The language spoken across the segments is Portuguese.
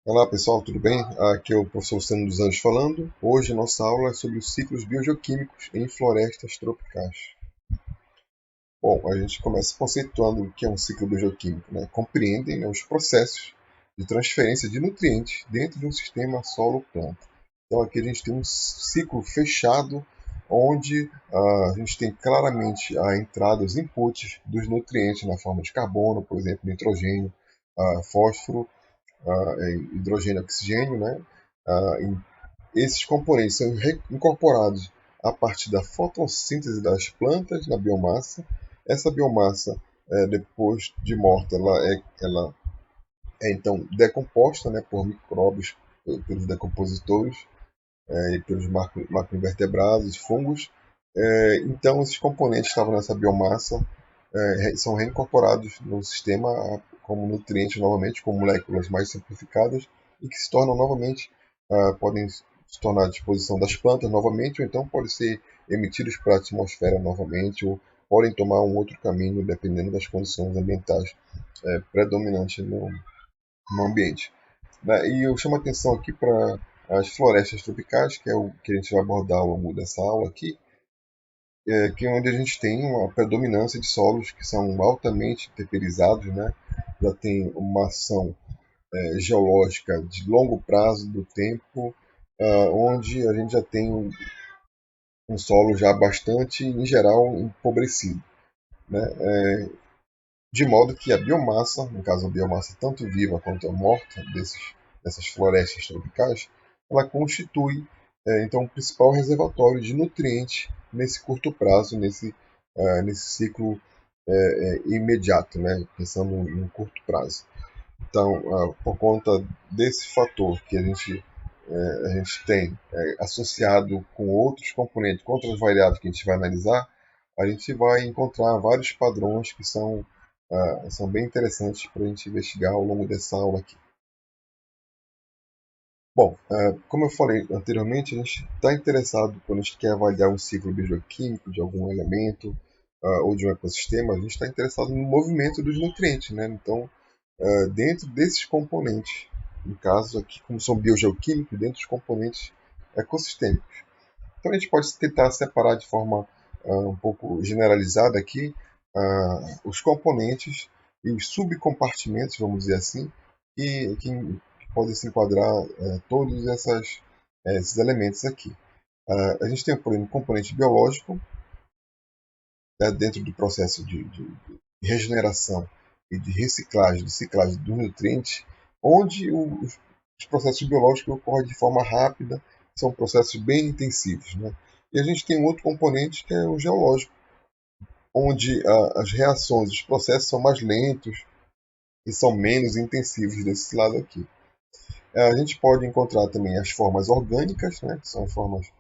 Olá pessoal, tudo bem? Aqui é o professor Luciano dos Anjos falando. Hoje nossa aula é sobre os ciclos biogeoquímicos em florestas tropicais. Bom, a gente começa conceituando o que é um ciclo biogeoquímico, né? Compreendem, né, os processos de transferência de nutrientes dentro de um sistema solo-planta. Então aqui a gente tem um ciclo fechado onde a gente tem claramente a entrada, os inputs dos nutrientes na forma de carbono, por exemplo, nitrogênio, fósforo, hidrogênio e oxigênio, né? Esses componentes são incorporados a partir da fotossíntese das plantas na biomassa. Essa biomassa, depois de morta, ela é então decomposta, né, por micróbios, pelos decompositores e pelos macroinvertebrados, fungos. Então, esses componentes que estavam nessa biomassa são reincorporados no sistema como nutrientes novamente, com moléculas mais simplificadas e que se tornam novamente, podem se tornar à disposição das plantas novamente, ou então podem ser emitidos para a atmosfera novamente, ou podem tomar um outro caminho dependendo das condições ambientais predominantes no ambiente. E eu chamo a atenção aqui para as florestas tropicais, que é o que a gente vai abordar ao longo dessa aula aqui, que é onde a gente tem uma predominância de solos que são altamente temperizados, né? Já tem uma ação geológica de longo prazo do tempo, onde a gente já tem um solo já bastante, em geral, empobrecido, né? De modo que a biomassa, no caso a biomassa tanto viva quanto morta dessas florestas tropicais, ela constitui então o principal reservatório de nutrientes nesse curto prazo, nesse ciclo imediato, né? Pensando em curto prazo. Então, por conta desse fator que a gente tem associado com outros componentes, com outras variáveis que a gente vai analisar, a gente vai encontrar vários padrões que são bem interessantes para a gente investigar ao longo dessa aula aqui. Bom, como eu falei anteriormente, a gente está interessado, quando a gente quer avaliar um ciclo bioquímico de algum elemento ou de um ecossistema, a gente está interessado no movimento dos nutrientes, né? Então, dentro desses componentes, no caso aqui, como são biogeoquímicos, dentro dos componentes ecossistêmicos. Então, a gente pode tentar separar de forma um pouco generalizada aqui os componentes e os subcompartimentos, vamos dizer assim, que podem se enquadrar todos esses elementos aqui. A gente tem, por exemplo, um componente biológico, dentro do processo de regeneração e de reciclagem, de ciclagem dos nutrientes, onde os processos biológicos ocorrem de forma rápida, são processos bem intensivos. Né? E a gente tem um outro componente que é o geológico, onde as reações, os processos são mais lentos e são menos intensivos desse lado aqui. A gente pode encontrar também as formas orgânicas, né, que são as formas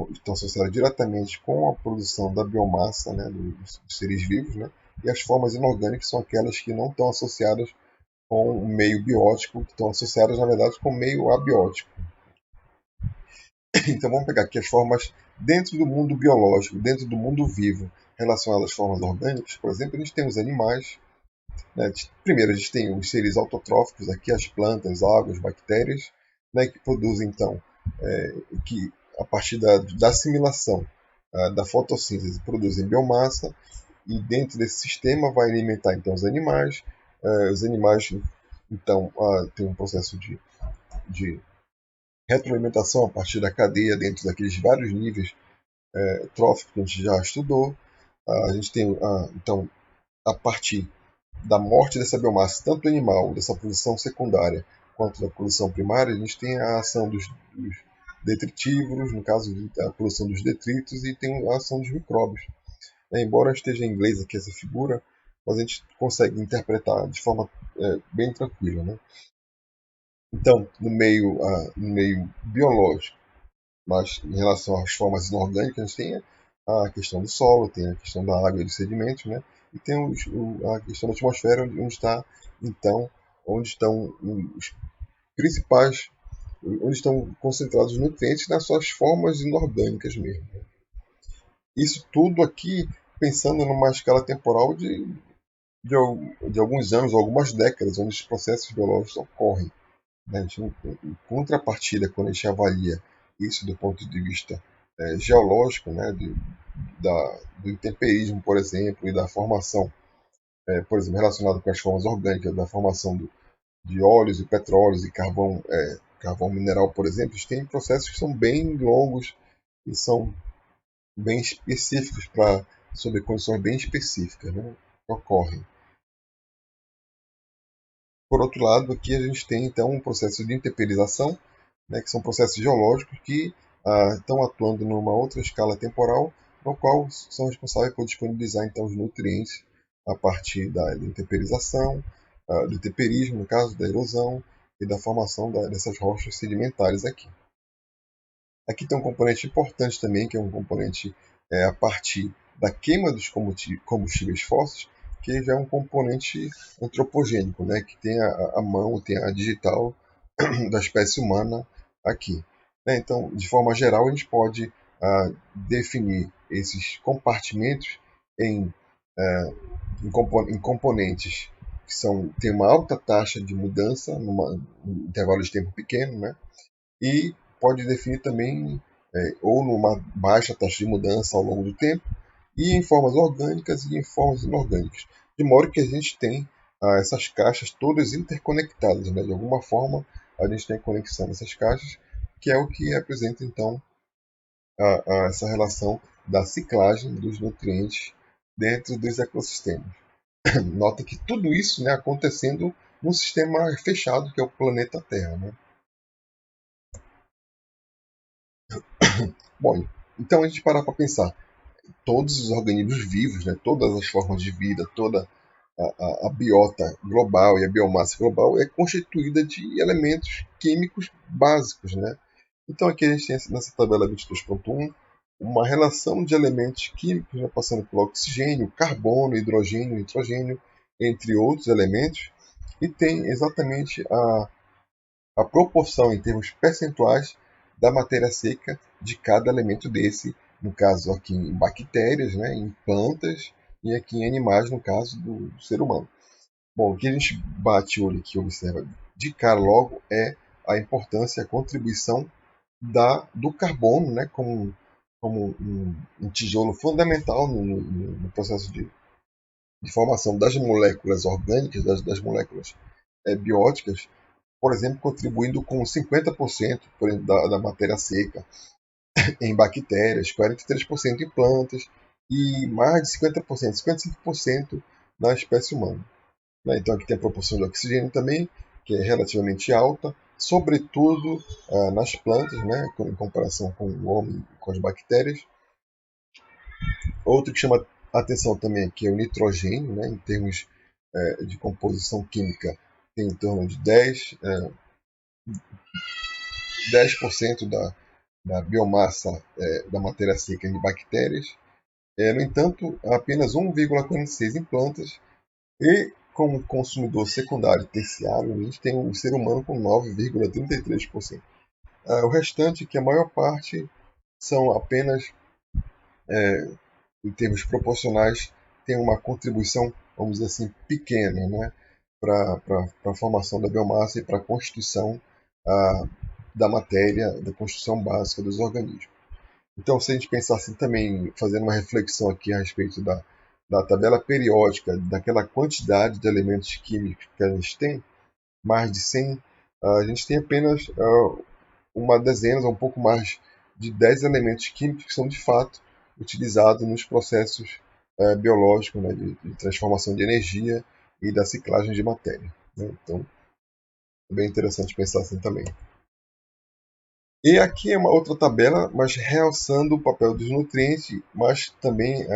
que estão associadas diretamente com a produção da biomassa, né, dos seres vivos, né, e as formas inorgânicas são aquelas que não estão associadas com o meio biótico, que estão associadas, na verdade, com o meio abiótico. Então vamos pegar aqui as formas dentro do mundo biológico, dentro do mundo vivo, relacionadas às formas orgânicas. Por exemplo, a gente tem os animais. Né? Primeiro, a gente tem os seres autotróficos, aqui as plantas, águas, bactérias, né, que produzem, então, que a partir da assimilação da fotossíntese produzem biomassa, e dentro desse sistema vai alimentar, então, os animais. Os animais, então, têm um processo de retroalimentação a partir da cadeia dentro daqueles vários níveis tróficos que a gente já estudou. A gente tem, então, a partir da morte dessa biomassa, tanto animal, dessa produção secundária, quanto da produção primária, a gente tem a ação dos detritívoros, no caso, a produção dos detritos, e tem a ação dos micróbios. Embora esteja em inglês aqui essa figura, mas a gente consegue interpretar de forma bem tranquila. Né? Então, no meio biológico, mas em relação às formas inorgânicas, a gente tem a questão do solo, tem a questão da água e dos sedimentos, né? E tem a questão da atmosfera, então, onde estão os principais, onde estão concentrados os nutrientes nas suas formas inorgânicas mesmo. Né? Isso tudo aqui pensando numa escala temporal de alguns anos, algumas décadas, onde os processos biológicos ocorrem. Né? Em contrapartida, quando a gente avalia isso do ponto de vista geológico, né, do intemperismo, por exemplo, e da formação, por exemplo, relacionado com as formas orgânicas, da formação de óleos e petróleos e carvão, carvão mineral, por exemplo, eles têm processos que são bem longos e são bem específicos sobre condições bem específicas, né, que ocorrem. Por outro lado, aqui a gente tem então um processo de intemperização, né, que são processos geológicos que estão atuando numa outra escala temporal, no qual são responsáveis por disponibilizar então os nutrientes a partir da intemperização, do temperismo, no caso da erosão e da formação dessas rochas sedimentares aqui. Aqui tem um componente importante também, que é um componente a partir da queima dos combustíveis fósseis, que já é um componente antropogênico, né, que tem a mão, tem a digital da espécie humana aqui. Né? Então, de forma geral, a gente pode definir esses compartimentos em, em componentes que têm uma alta taxa de mudança num intervalo de tempo pequeno, né? E pode definir também ou numa baixa taxa de mudança ao longo do tempo, e em formas orgânicas e em formas inorgânicas. De modo que a gente tem essas caixas todas interconectadas. Né? De alguma forma, a gente tem conexão nessas caixas, que é o que representa, então, essa relação da ciclagem dos nutrientes dentro dos ecossistemas. Nota que tudo isso, né, acontecendo num sistema fechado, que é o planeta Terra. Né? Bom, então a gente parar para pensar. Todos os organismos vivos, né, todas as formas de vida, toda a biota global e a biomassa global é constituída de elementos químicos básicos. Né? Então aqui a gente tem nessa tabela 22.1 uma relação de elementos químicos, né, passando pelo oxigênio, carbono, hidrogênio, nitrogênio, entre outros elementos, e tem exatamente a proporção em termos percentuais da matéria seca de cada elemento desse, no caso aqui em bactérias, né, em plantas, e aqui em animais, no caso do ser humano. Bom, o que a gente bate o olho aqui, observa de cara logo, é a importância, a contribuição do carbono, né, como um tijolo fundamental no processo de formação das moléculas orgânicas, das moléculas bióticas, por exemplo, contribuindo com 50% por exemplo, da matéria seca em bactérias, 43% em plantas e mais de 50%, 55% na espécie humana. Né? Então aqui tem a proporção de oxigênio também, que é relativamente alta, sobretudo nas plantas, né? Em comparação com o homem e com as bactérias. Outro que chama a atenção também aqui é o nitrogênio, né? Em termos de composição química, tem em torno de 10% da biomassa da matéria seca de bactérias. No entanto, apenas 1,46% em plantas e, como consumidor secundário e terciário, a gente tem o ser humano com 9,33%. O restante, que a maior parte, são apenas, em termos proporcionais, tem uma contribuição, vamos dizer assim, pequena, né, para a formação da biomassa e para a constituição da matéria, da construção básica dos organismos. Então, se a gente pensar assim também, fazendo uma reflexão aqui a respeito da tabela periódica, daquela quantidade de elementos químicos que a gente tem, mais de 100, a gente tem apenas uma dezena, ou um pouco mais de 10 elementos químicos que são de fato utilizados nos processos biológicos, né, de transformação de energia e da ciclagem de matéria. Né? Então, é bem interessante pensar assim também. E aqui é uma outra tabela, mas realçando o papel dos nutrientes, mas também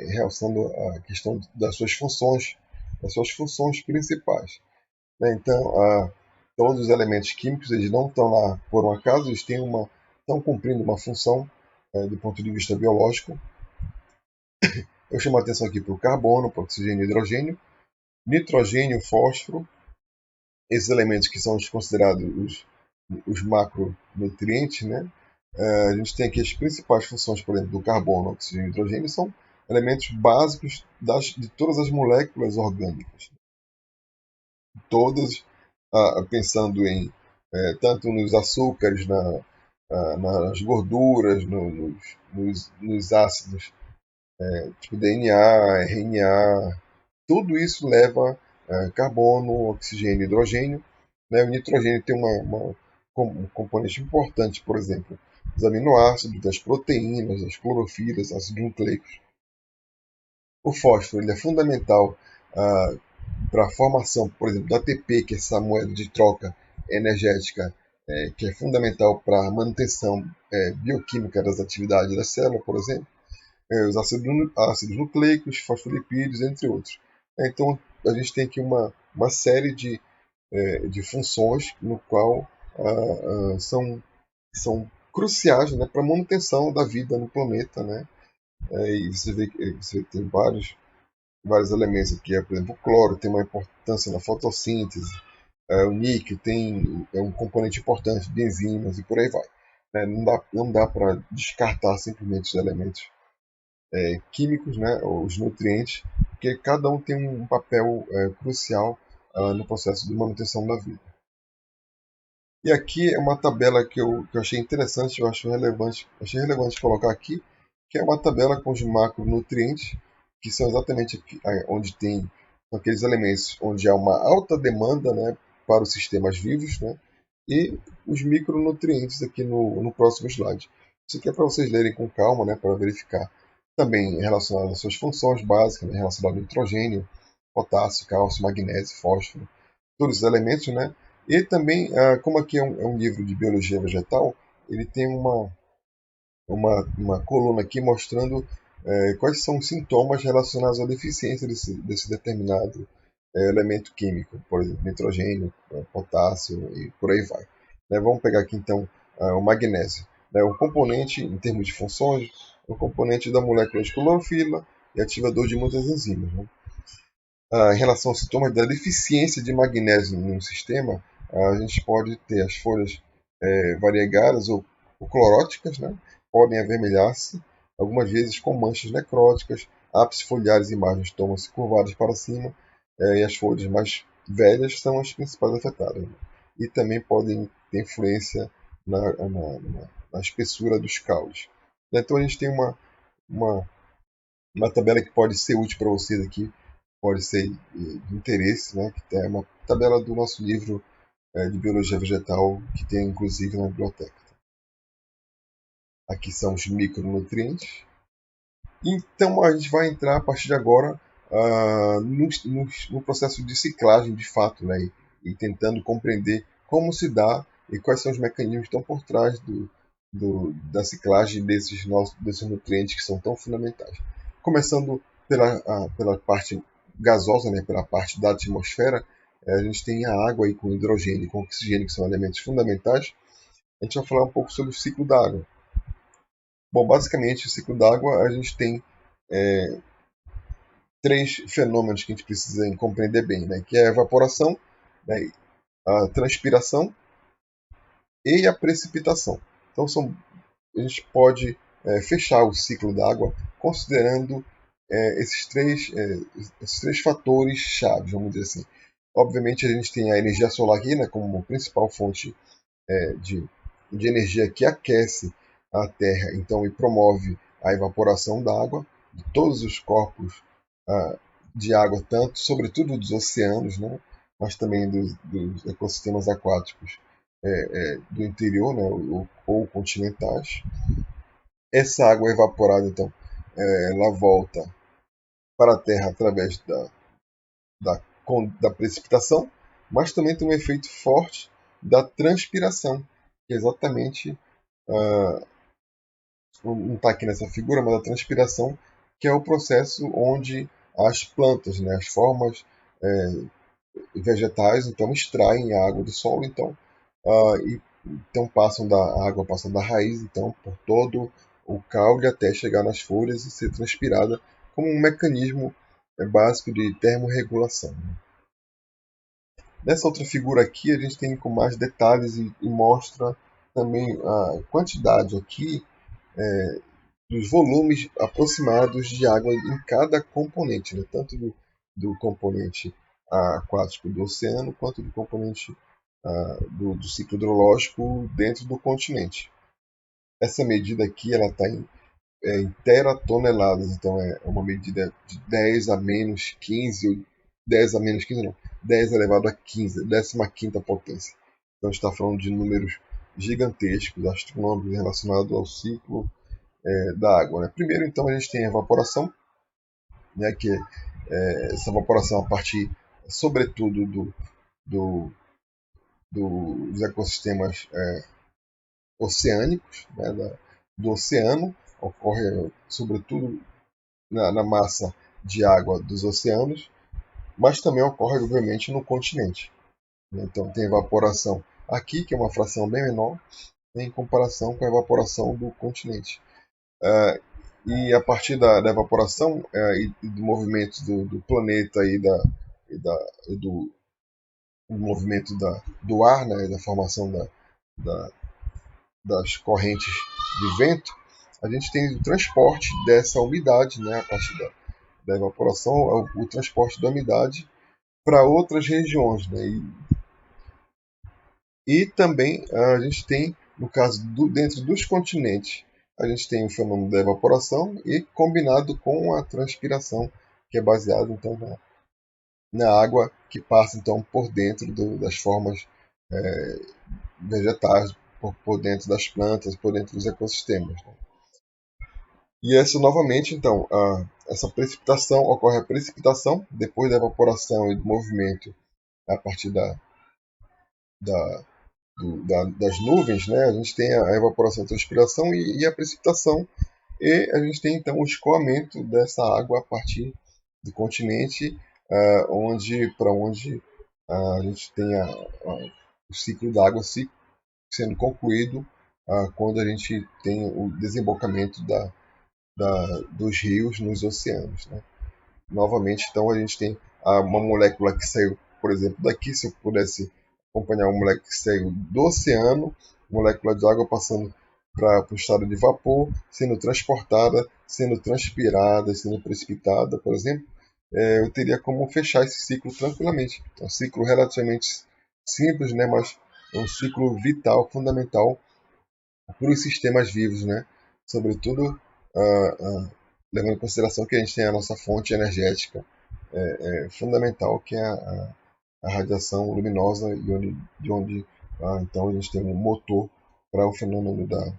realçando a questão das suas funções principais. Né? Então, todos os elementos químicos eles não estão lá por um acaso, eles estão cumprindo uma função do ponto de vista biológico. Eu chamo a atenção aqui para o carbono, para o oxigênio e hidrogênio, nitrogênio, fósforo, esses elementos que são considerados os macronutrientes, né? A gente tem aqui as principais funções, por exemplo, do carbono, oxigênio e hidrogênio, são elementos básicos de todas as moléculas orgânicas. Todas pensando em tanto nos açúcares, nas gorduras, nos ácidos, tipo DNA, RNA. Tudo isso leva carbono, oxigênio e hidrogênio. Né? O nitrogênio tem um componente importante, por exemplo, dos aminoácidos, das proteínas, das clorofilas, ácidos nucleicos. O fósforo ele é fundamental para a formação, por exemplo, do ATP, que é essa moeda de troca energética, que é fundamental para a manutenção bioquímica das atividades da célula, por exemplo. Os ácidos nucleicos, fosfolipídios, entre outros. Então, a gente tem aqui uma série de funções no qual são cruciais, né, para a manutenção da vida no planeta. Né? E você vê que você tem vários elementos aqui. Por exemplo, o cloro tem uma importância na fotossíntese, o níquel é um componente importante de enzimas e por aí vai. Né? Não dá para descartar simplesmente os elementos químicos, né, os nutrientes, porque cada um tem um papel crucial no processo de manutenção da vida. E aqui é uma tabela que eu achei interessante, eu achei relevante colocar aqui, que é uma tabela com os macronutrientes, que são exatamente aqui, onde tem aqueles elementos onde há uma alta demanda, né, para os sistemas vivos, né, e os micronutrientes aqui no próximo slide. Isso aqui é para vocês lerem com calma, né, para verificar. Também relacionado às suas funções básicas, né, relacionado ao nitrogênio, potássio, cálcio, magnésio, fósforo, todos os elementos, né? E também, como aqui é um livro de biologia vegetal, ele tem uma coluna aqui mostrando quais são os sintomas relacionados à deficiência desse determinado elemento químico, por exemplo, nitrogênio, potássio e por aí vai. Né? Vamos pegar aqui então o magnésio. Né? O componente, em termos de funções, é o componente da molécula de clorofila e ativador de muitas enzimas. Né? Em relação aos sintomas da deficiência de magnésio em um sistema, a gente pode ter as folhas variegadas ou cloróticas, né? Podem avermelhar-se, algumas vezes com manchas necróticas, ápices foliares e margens tomam-se curvadas para cima, e as folhas mais velhas são as principais afetadas. Né? E também podem ter influência na espessura dos caules. Então a gente tem uma, uma tabela que pode ser útil para vocês aqui, pode ser de interesse, né? Que é uma tabela do nosso livro de biologia vegetal, que tem inclusive na biblioteca. Aqui são os micronutrientes. Então a gente vai entrar a partir de agora no processo de ciclagem de fato, né? E tentando compreender como se dá e quais são os mecanismos que estão por trás da ciclagem desses nutrientes que são tão fundamentais. Começando pela parte gasosa, né? Pela parte da atmosfera, a gente tem a água aí com hidrogênio e com oxigênio, que são elementos fundamentais. A gente vai falar um pouco sobre o ciclo da água. Bom, basicamente, o ciclo da água, a gente tem três fenômenos que a gente precisa compreender bem, né? Que é a evaporação, né? A transpiração e a precipitação. Então, a gente pode fechar o ciclo da água considerando esses três fatores chaves, vamos dizer assim. Obviamente, a gente tem a energia solar aqui, né, como principal fonte de energia que aquece a Terra, então, e promove a evaporação da água de todos os corpos de água, tanto, sobretudo dos oceanos, né, mas também dos ecossistemas aquáticos do interior, né, ou continentais. Essa água evaporada, então, ela volta para a Terra através da precipitação, mas também tem um efeito forte da transpiração, que é exatamente, não está aqui nessa figura, mas a transpiração, que é o processo onde as plantas, né, as formas vegetais, então extraem a água do solo, então a água passa da raiz, então por todo o caule até chegar nas folhas e ser transpirada como um mecanismo básico de termorregulação. Nessa outra figura aqui a gente tem com mais detalhes e mostra também a quantidade aqui dos volumes aproximados de água em cada componente, né? Tanto do componente aquático do oceano quanto do componente do ciclo hidrológico dentro do continente. Essa medida aqui está em teratoneladas, então é uma medida de 10 a menos 15, ou 10 a menos 15 não, 10 elevado a 15, 15ª potência. Então a gente está falando de números gigantescos, astronômicos, relacionados ao ciclo da água. Né? Primeiro, então, a gente tem a evaporação, né, que essa evaporação a partir, sobretudo, dos ecossistemas oceânicos, né, do oceano, ocorre sobretudo na massa de água dos oceanos, mas também ocorre, obviamente, no continente. Então, tem evaporação aqui, que é uma fração bem menor, em comparação com a evaporação do continente. E a partir da evaporação e do movimento do planeta e do movimento do ar, né, da formação das correntes de vento, a gente tem o transporte dessa umidade, né, a partir da evaporação, o transporte da umidade para outras regiões. Né, e também a gente tem, no caso dentro dos continentes, a gente tem o fenômeno da evaporação e combinado com a transpiração, que é baseado então na água que passa então por dentro das formas vegetais, por dentro das plantas, por dentro dos ecossistemas. Né? E essa novamente, então, essa precipitação, ocorre a precipitação depois da evaporação e do movimento a partir da, das nuvens, né? A gente tem a evaporação, a transpiração e a precipitação, e a gente tem então o escoamento dessa água a partir do continente, para onde a gente tem o ciclo da água sendo concluído quando a gente tem o desembocamento dos rios nos oceanos. Né? Novamente, então, a gente tem uma molécula que saiu, por exemplo, daqui, se eu pudesse acompanhar uma molécula que saiu do oceano, molécula de água passando para o estado de vapor, sendo transportada, sendo transpirada, sendo precipitada, por exemplo, eu teria como fechar esse ciclo tranquilamente. É um ciclo relativamente simples, né, mas é um ciclo vital, fundamental para os sistemas vivos, né? Sobretudo levando em consideração que a gente tem a nossa fonte energética fundamental, que é a radiação luminosa, de onde então a gente tem um motor para o fenômeno da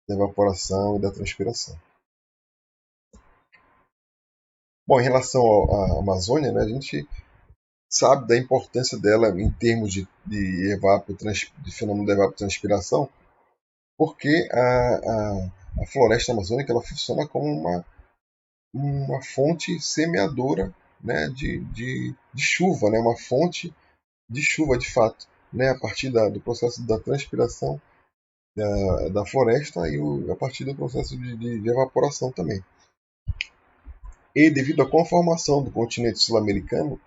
evaporação e da transpiração. Bom, em relação à Amazônia, né, a gente sabe da importância dela em termos de fenômeno da evapotranspiração, porque a floresta amazônica ela funciona como uma fonte semeadora, né, de chuva, né, uma fonte de chuva de fato, né, a partir do processo da transpiração da floresta e a partir do processo de evaporação também. E devido à conformação do continente sul-americano,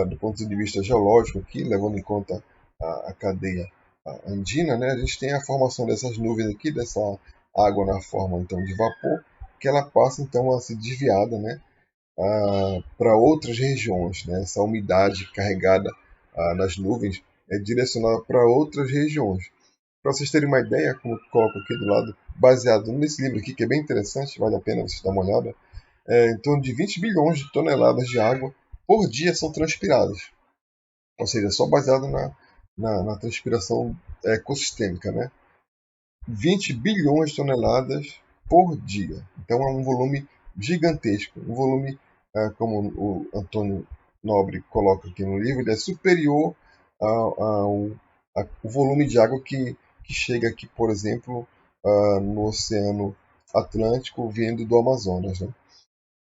do ponto de vista geológico aqui, levando em conta a cadeia andina, né, a gente tem a formação dessas nuvens aqui, dessa água na forma então de vapor, que ela passa então a ser desviada, né, para outras regiões. Né, essa umidade carregada nas nuvens é direcionada para outras regiões. Para vocês terem uma ideia, como eu coloco aqui do lado, baseado nesse livro aqui, que é bem interessante, vale a pena vocês dar uma olhada, em torno de 20 bilhões de toneladas de água por dia são transpiradas. Ou seja, só baseado na transpiração ecossistêmica. Né? 20 bilhões de toneladas por dia. Então é um volume gigantesco. Um volume, como o Antônio Nobre coloca aqui no livro, ele é superior ao volume de água que chega aqui, por exemplo, no Oceano Atlântico, vindo do Amazonas. Né?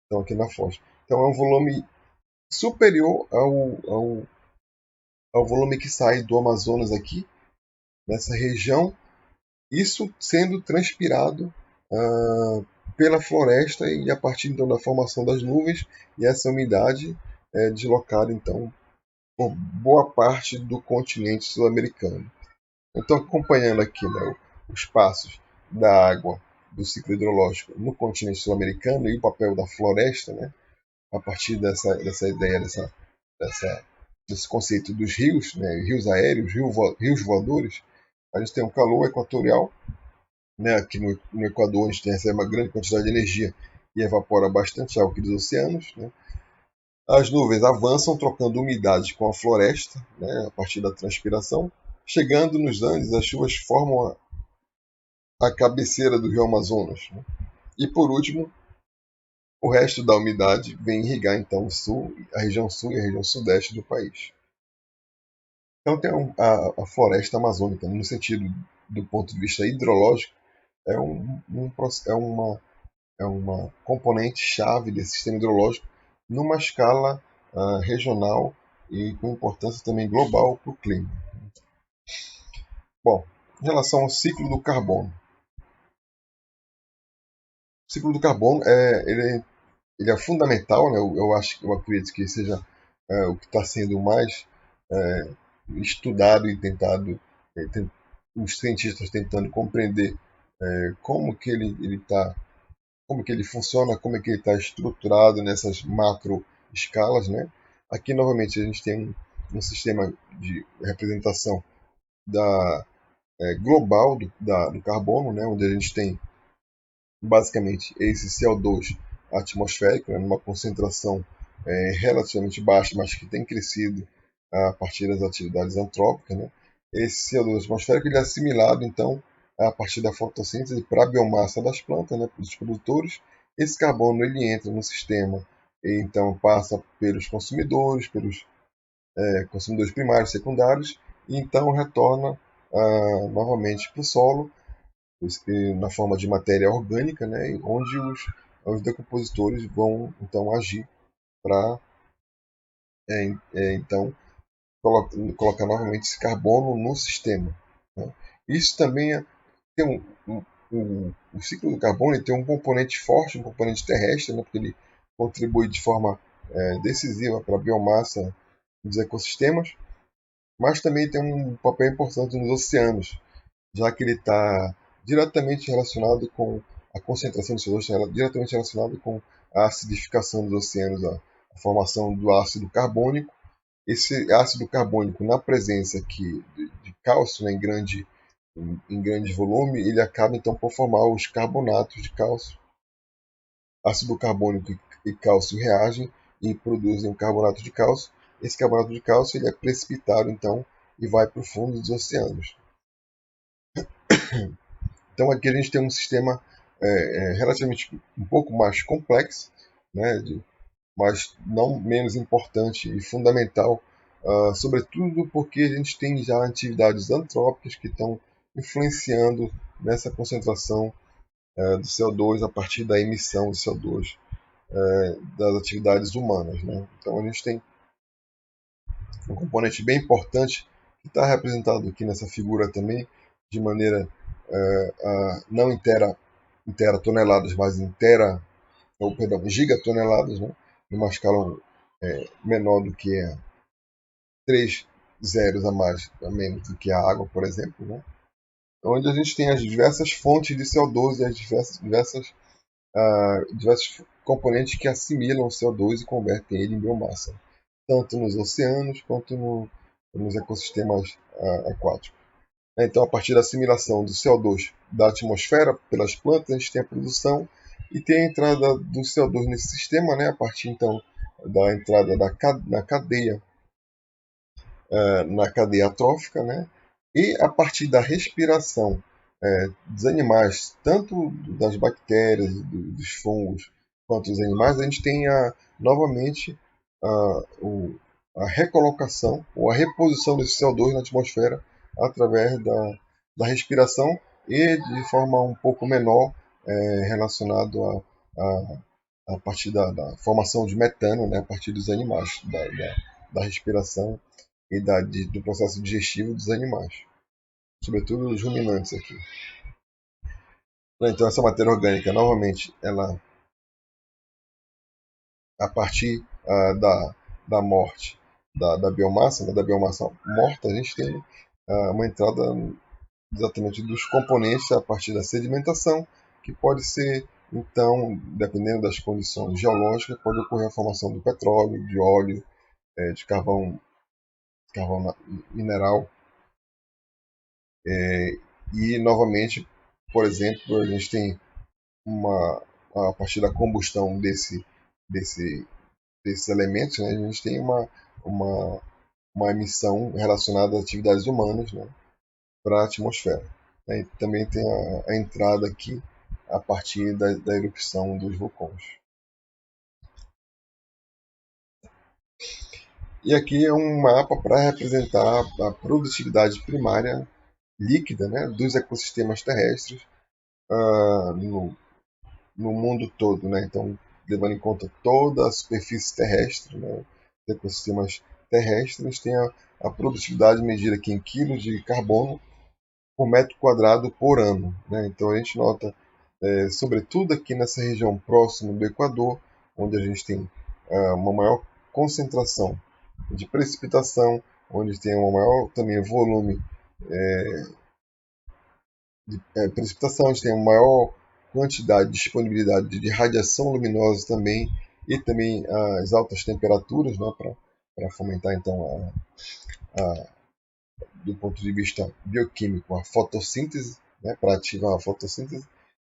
Então, aqui na foz. Então, é um volume superior ao volume que sai do Amazonas aqui, nessa região, isso sendo transpirado pela floresta e a partir então da formação das nuvens e essa umidade deslocada então por boa parte do continente sul-americano. Então, acompanhando aqui, né, os passos da água do ciclo hidrológico no continente sul-americano e o papel da floresta, né, a partir dessa ideia, dessa desse conceito dos rios, né, rios aéreos, rios voadores, a gente tem um calor equatorial, né, aqui no Equador a gente recebe uma grande quantidade de energia e evapora bastante água aqui dos oceanos, né. As nuvens avançam trocando umidade com a floresta, né, a partir da transpiração. Chegando nos Andes, as chuvas formam a cabeceira do rio Amazonas, né. E por último, o resto da umidade vem irrigar então a região sul e a região sudeste do país. Então tem a floresta amazônica, no sentido do ponto de vista hidrológico, é, é uma componente chave desse sistema hidrológico numa escala regional e com importância também global para o clima. Bom, em relação ao ciclo do carbono. O ciclo do carbono ele é fundamental, né? Eu acredito que seja o que está sendo mais é, estudado e tentado, os cientistas tentando compreender como que ele está, como que ele funciona, como é que ele está estruturado nessas macro escalas, né? Aqui novamente a gente tem um sistema de representação da global do carbono, né? Onde a gente tem basicamente esse CO2 atmosférico, né? Numa concentração relativamente baixa, mas que tem crescido a partir das atividades antrópicas, né? Esse CO2 atmosférico ele é assimilado então a partir da fotossíntese para a biomassa das plantas, né, dos produtores. Esse carbono ele entra no sistema e então passa pelos consumidores consumidores primários, secundários, e então retorna novamente para o solo na forma de matéria orgânica, né, onde os decompositores vão então agir para então colocar novamente esse carbono no sistema, né. Isso também tem o ciclo do carbono tem um componente forte, um componente terrestre, né, porque ele contribui de forma decisiva para a biomassa dos ecossistemas, mas também tem um papel importante nos oceanos, já que ele está diretamente relacionado com a concentração de CO2, está diretamente relacionado com a acidificação dos oceanos, a formação do ácido carbônico. Esse ácido carbônico, na presença aqui de cálcio, né, em grande volume, ele acaba então por formar os carbonatos de cálcio. Ácido carbônico e cálcio reagem e produzem o carbonato de cálcio. Esse carbonato de cálcio ele é precipitado então e vai para o fundo dos oceanos. Então aqui a gente tem um sistema relativamente um pouco mais complexo, né, mas não menos importante e fundamental, sobretudo porque a gente tem já atividades antrópicas que estão influenciando nessa concentração do CO2 a partir da emissão de CO2 das atividades humanas, né? Então a gente tem um componente bem importante que está representado aqui nessa figura também, de maneira não intera toneladas, mas perdão, gigatoneladas, né? Numa escala menor do que 3 zeros a menos do que a água, por exemplo, né? Onde a gente tem as diversas fontes de CO2 e as diversos componentes que assimilam o CO2 e convertem ele em biomassa, tanto nos oceanos quanto nos ecossistemas aquáticos. Então, a partir da assimilação do CO2 da atmosfera pelas plantas, a gente tem a produção e tem a entrada do CO2 nesse sistema, né, a partir então da entrada na cadeia trófica, né, e a partir da respiração dos animais, tanto das bactérias, dos fungos, quanto dos animais, a gente tem novamente a recolocação ou a reposição desse CO2 na atmosfera através da respiração e de forma um pouco menor relacionado a partir da formação de metano, né, a partir dos animais, da respiração e do processo digestivo dos animais, sobretudo dos ruminantes aqui. Então essa matéria orgânica, novamente, ela a partir da morte da biomassa, né, da biomassa morta, a gente tem uma entrada exatamente dos componentes a partir da sedimentação, que pode ser, então, dependendo das condições geológicas, pode ocorrer a formação do petróleo, de óleo, de carvão carvão mineral. E novamente, por exemplo, a gente tem a partir da combustão desse, desses elementos, né, a gente tem uma, uma emissão relacionada às atividades humanas, né, para a atmosfera. E também tem a entrada aqui a partir da erupção dos vulcões. E aqui é um mapa para representar a produtividade primária líquida, né, dos ecossistemas terrestres no mundo todo. Né? Então, levando em conta toda a superfície terrestre, né, os ecossistemas terrestres, tem a produtividade medida aqui em quilos de carbono por metro quadrado por ano. Né? Então, a gente nota, sobretudo aqui nessa região próxima do Equador, onde a gente tem uma maior concentração de precipitação, onde tem um maior também volume de precipitação, a gente tem uma maior quantidade de disponibilidade de radiação luminosa também, e também as altas temperaturas, né, para fomentar então do ponto de vista bioquímico a fotossíntese, né, para ativar a fotossíntese.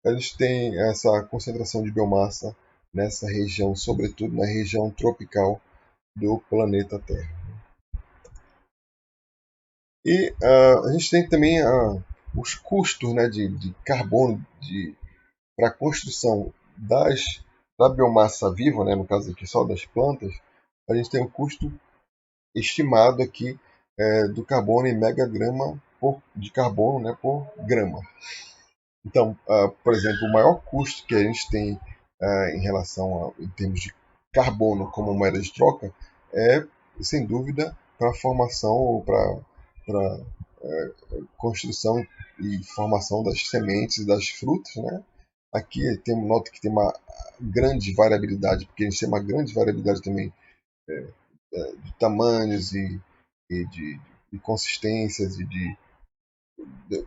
A gente tem essa concentração de biomassa nessa região, sobretudo na região tropical do planeta Terra. E a gente tem também os custos, né, de carbono para a construção da biomassa viva, né, no caso aqui só das plantas. A gente tem um custo estimado aqui do carbono em megagrama de carbono, né, por grama. Então, por exemplo, o maior custo que a gente tem em relação em termos de carbono como moeda de troca é, sem dúvida, para a formação ou para construção e formação das sementes e das frutas, né? Aqui nota que tem uma grande variabilidade, porque a gente tem uma grande variabilidade também de tamanhos de consistências e de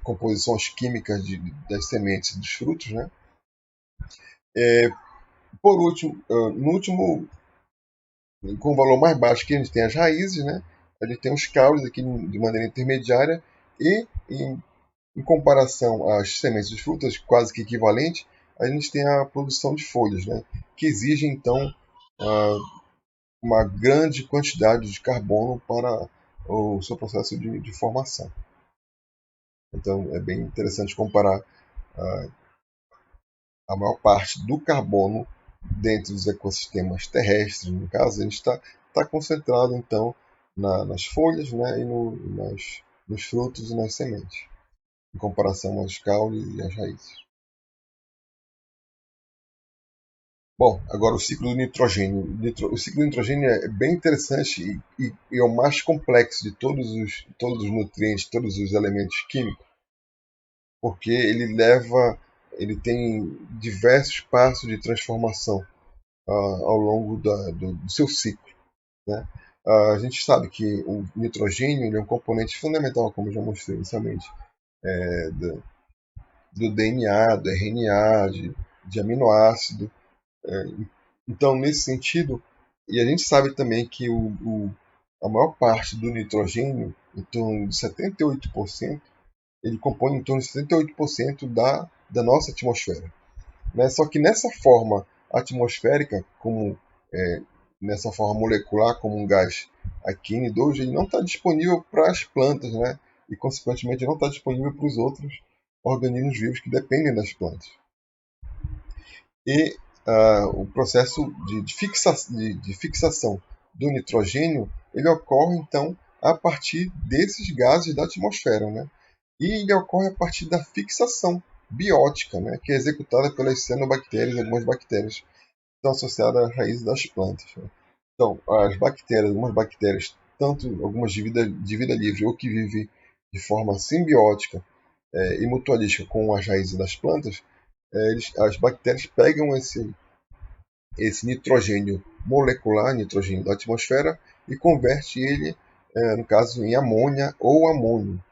composições químicas das sementes e dos frutos, né? Por último, no último, com o valor mais baixo que a gente tem as raízes, né? A gente tem os caules aqui de maneira intermediária e em comparação às sementes de frutas, quase que equivalente, a gente tem a produção de folhas, né? Que exige então uma grande quantidade de carbono para o seu processo de formação. Então é bem interessante comparar a maior parte do carbono dentro dos ecossistemas terrestres, no caso, a gente está concentrado então nas folhas, né, e nos frutos e nas sementes, em comparação aos caules e às raízes. Bom, agora o ciclo do nitrogênio. O ciclo do nitrogênio é bem interessante e é o mais complexo de todos os nutrientes, todos os elementos químicos, porque ele tem diversos passos de transformação ao longo do seu ciclo. Né? A gente sabe que o nitrogênio ele é um componente fundamental, como eu já mostrei inicialmente, do DNA, do RNA, de aminoácido. Então, nesse sentido, e a gente sabe também que a maior parte do nitrogênio, em torno de 78%, ele compõe em torno de 78% da nossa atmosfera. Né? Só que nessa forma atmosférica, nessa forma molecular, como um gás aqui N2, ele não está disponível para as plantas, né? E consequentemente não está disponível para os outros organismos vivos que dependem das plantas. E o processo de fixação do nitrogênio ele ocorre então a partir desses gases da atmosfera, né? E ele ocorre a partir da fixação biótica, né? Que é executada pelas cianobactérias, algumas bactérias que estão associadas às raízes das plantas. Né? Então, algumas bactérias, tanto algumas de vida livre ou que vivem de forma simbiótica e mutualística com as raízes das plantas, as bactérias pegam esse nitrogênio molecular, nitrogênio da atmosfera, e converte ele, no caso, em amônia ou amônio.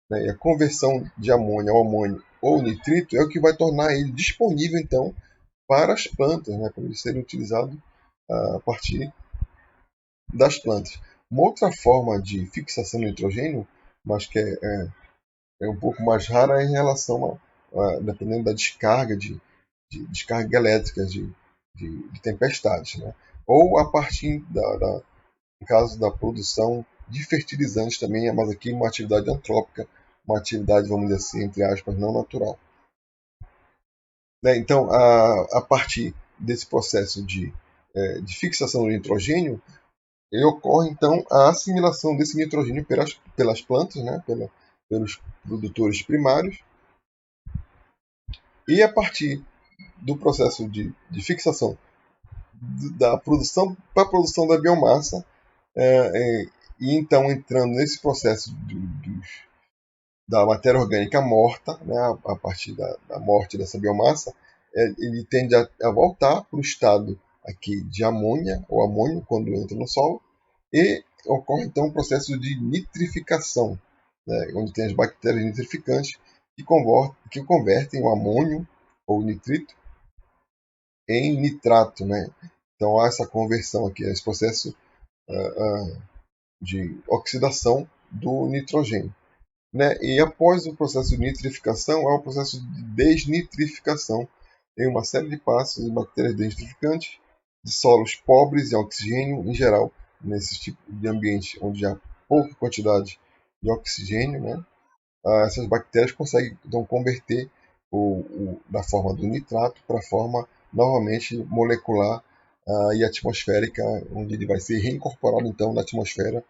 Né? E a conversão de amônia ao amônio ou nitrito é o que vai tornar ele disponível, então, para as plantas, né? Para ele ser utilizado a partir das plantas. Uma outra forma de fixação do nitrogênio, mas que é um pouco mais rara, é em relação dependendo da descarga de descarga elétrica de tempestades, né? Ou a partir no caso da produção de fertilizantes também, mas aqui uma atividade antrópica, uma atividade, vamos dizer assim, entre aspas, não natural. Né? Então, a partir desse processo de fixação do nitrogênio, ocorre então a assimilação desse nitrogênio pelas plantas, né? Pelos produtores primários, e a partir do processo de fixação da produção para a produção da biomassa, e então entrando nesse processo da matéria orgânica morta, né, a partir da morte dessa biomassa, ele tende a voltar para o estado aqui de amônia ou amônio quando entra no solo, e ocorre então um processo de nitrificação, né, onde tem as bactérias nitrificantes que convertem o amônio ou nitrito em nitrato, né? Então há essa conversão aqui, esse processo de oxidação do nitrogênio. Né? E após o processo de nitrificação, há o processo de desnitrificação em uma série de passos de bactérias desnitrificantes de solos pobres em oxigênio em geral, nesse tipo de ambiente onde há pouca quantidade de oxigênio, né? Essas bactérias conseguem então converter da forma do nitrato para a forma novamente molecular e atmosférica, onde ele vai ser reincorporado então na atmosfera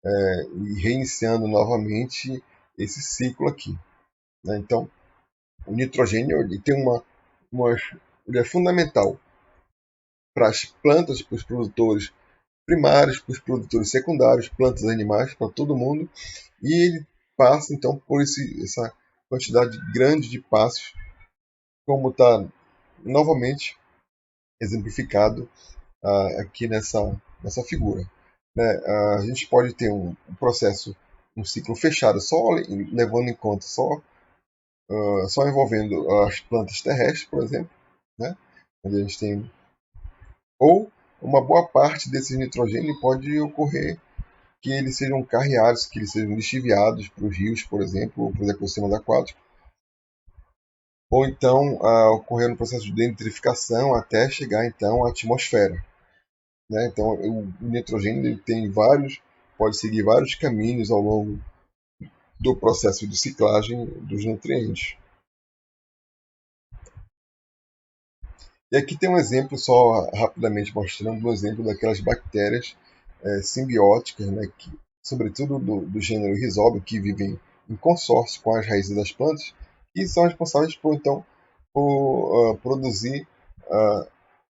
e reiniciando novamente esse ciclo aqui. Né? Então, o nitrogênio ele tem ele é fundamental para as plantas, para os produtores primários, para os produtores secundários, plantas e animais, para todo mundo, e ele passa então por essa quantidade grande de passos, como está novamente exemplificado aqui nessa figura. Né? A gente pode ter um processo, um ciclo fechado, só levando em conta só envolvendo as plantas terrestres, por exemplo, né? Onde a gente tem, ou uma boa parte desse nitrogênio pode ocorrer que eles sejam carreados, que eles sejam lixiviados para os rios, por exemplo, ou para os ecossistemas aquáticos, ou então ocorrer um processo de denitrificação até chegar então à atmosfera. Né? Então o nitrogênio ele tem pode seguir vários caminhos ao longo do processo de ciclagem dos nutrientes. E aqui tem um exemplo, só rapidamente mostrando um exemplo daquelas bactérias simbióticas, né, sobretudo do gênero Rhizobia, que vivem em consórcio com as raízes das plantas, e são responsáveis por produzir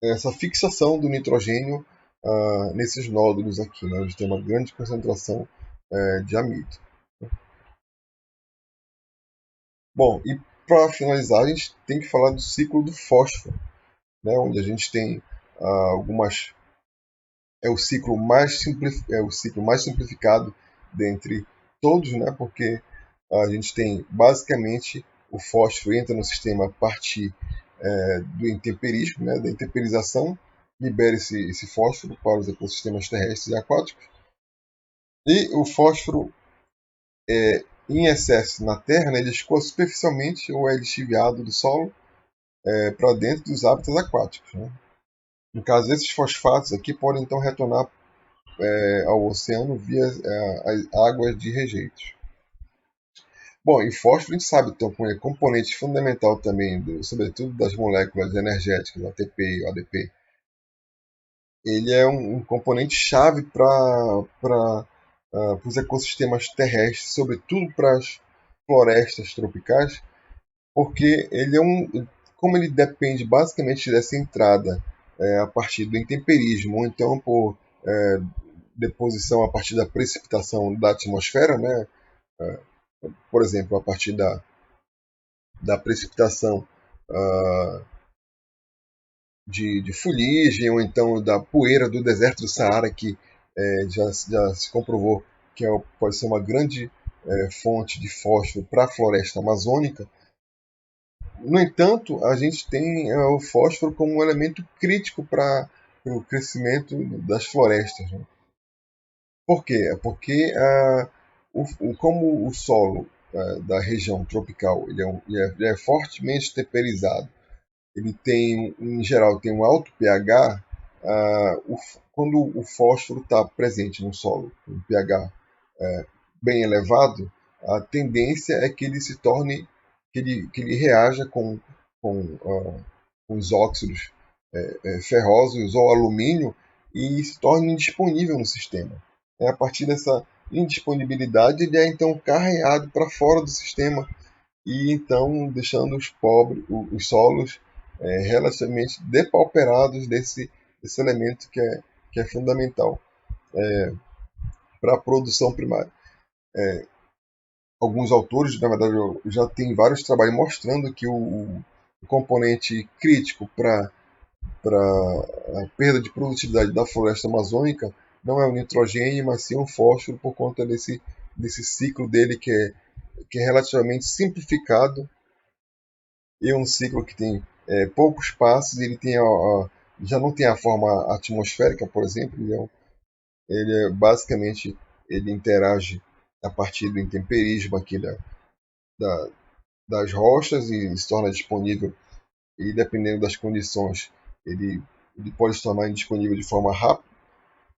essa fixação do nitrogênio nesses nódulos aqui, né, onde tem uma grande concentração de amido. Bom, e para finalizar, a gente tem que falar do ciclo do fósforo, né, onde a gente tem algumas é o ciclo mais simplificado dentre todos, né? Porque a gente tem basicamente o fósforo entra no sistema a partir do intemperismo, né? Da intemperização, libera esse fósforo para os ecossistemas terrestres e aquáticos. E o fósforo em excesso na Terra, né, ele escoa superficialmente ou é lixiviado do solo para dentro dos hábitats aquáticos. Né? No caso, esses fosfatos aqui podem então retornar ao oceano via as águas de rejeitos. Bom, e fósforo a gente sabe, então, como é componente fundamental também, sobretudo das moléculas energéticas, ATP e ADP. Ele é um componente chave para os ecossistemas terrestres, sobretudo para as florestas tropicais, porque como ele depende basicamente dessa entrada a partir do intemperismo, ou então por deposição a partir da precipitação da atmosfera, né? Por exemplo, a partir da precipitação de fuligem, ou então da poeira do deserto do Saara, que já se comprovou que pode ser uma grande fonte de fósforo para a floresta amazônica. No entanto, a gente tem o fósforo como um elemento crítico para o crescimento das florestas. Né? Por quê? É porque como o solo da região tropical ele é fortemente temperizado, ele tem, em geral, tem um alto pH, quando o fósforo está presente no solo, um pH bem elevado, a tendência é que ele se torne, que ele reaja com os óxidos ferrosos ou alumínio e se torne indisponível no sistema. A partir dessa indisponibilidade, ele é então carreado para fora do sistema e então deixando os solos relativamente depauperados desse elemento que é fundamental para a produção primária. Alguns autores, na verdade, já tem vários trabalhos mostrando que o componente crítico para a perda de produtividade da floresta amazônica não é o nitrogênio, mas sim o fósforo, por conta desse ciclo dele que é relativamente simplificado e um ciclo que tem poucos passos. Ele tem já não tem a forma atmosférica, por exemplo. Ele basicamente ele interage a partir do intemperismo aqui da, das rochas e se torna disponível, e dependendo das condições ele, ele pode se tornar disponível de forma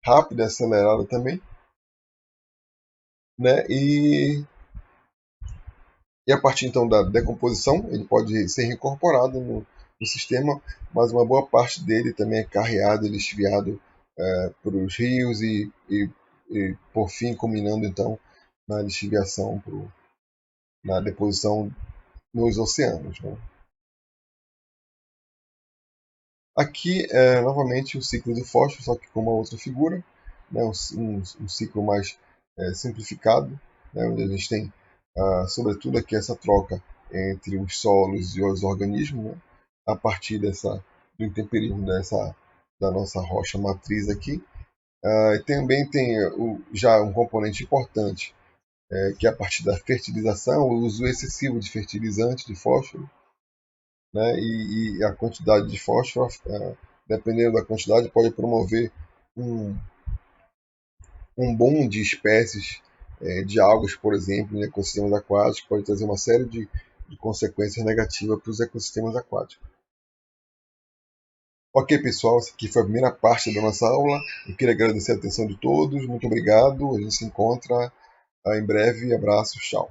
rápida e acelerada também, né? E a partir então da decomposição ele pode ser reincorporado no sistema, mas uma boa parte dele também é carreado e desviado para os rios e por fim culminando então na lixiviação, na deposição nos oceanos, né? Aqui é novamente o ciclo do fósforo, só que com uma outra figura, né? Um ciclo mais simplificado, né? Onde a gente tem, sobretudo, aqui essa troca entre os solos e os organismos, né? A partir do intemperismo da nossa rocha matriz aqui. E também tem já um componente importante, que é a partir da fertilização, o uso excessivo de fertilizante, de fósforo, né? E a quantidade de fósforo, dependendo da quantidade, pode promover um, um boom de espécies de algas, por exemplo, em ecossistemas aquáticos, pode trazer uma série de consequências negativas para os ecossistemas aquáticos. Ok, pessoal, essa aqui foi a primeira parte da nossa aula. Eu queria agradecer a atenção de todos, muito obrigado. A gente se encontra em breve. Abraços, tchau.